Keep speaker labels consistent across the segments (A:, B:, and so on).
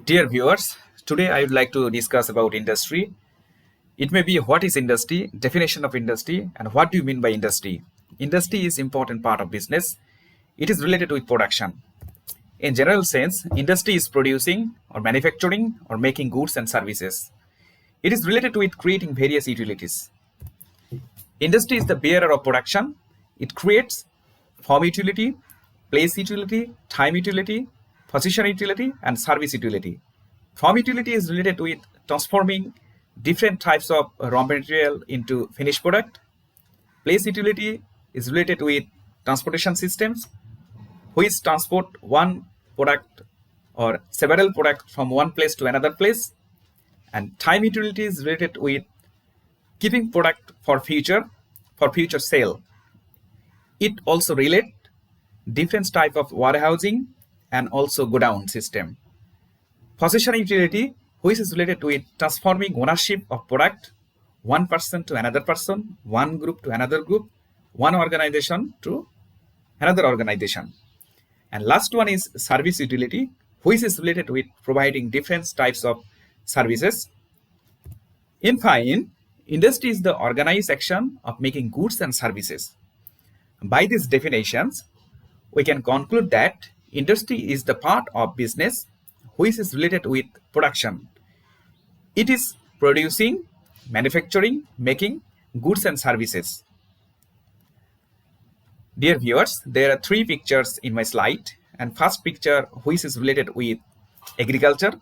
A: Dear viewers, today I would like to discuss about industry. It may be what is industry, definition of industry, and what do you mean by industry. Industry is important part of business. It is related with production. In general sense, industry is producing or manufacturing or making goods and services. It is related with creating various utilities. Industry is the bearer of production. It creates form utility, place utility, time utility, position utility, and service utility. Form utility is related with transforming different types of raw material into finished product. Place utility is related with transportation systems, which transport one product or several products from one place to another place. And time utility is related with keeping product for future sale. It also relate different type of warehousing and also godown system. Possession utility, which is related with transforming ownership of product one person to another person, one group to another group, one organization to another organization. And last one is service utility, which is related with providing different types of services. In fine, industry is the organized action of making goods and services. By these definitions, we can conclude that industry is the part of business which is related with production. It is producing, manufacturing, making goods and services. Dear viewers, there are three pictures in my slide, and first picture which is related with agriculture,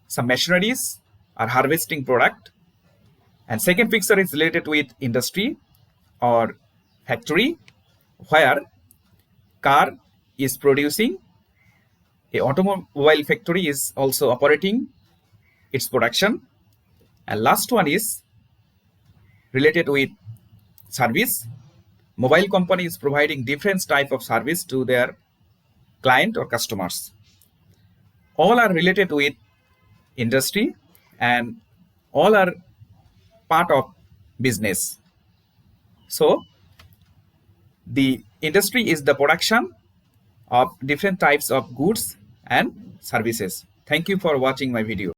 A: some machineries are harvesting product, and second picture is related with industry or factory where car is producing, a automobile factory is also operating its production, and last one is related with service. Mobile company is providing different type of service to their client or customers. All are related with industry and all are part of business. So the industry is the production of different types of goods and services. Thank you for watching my video.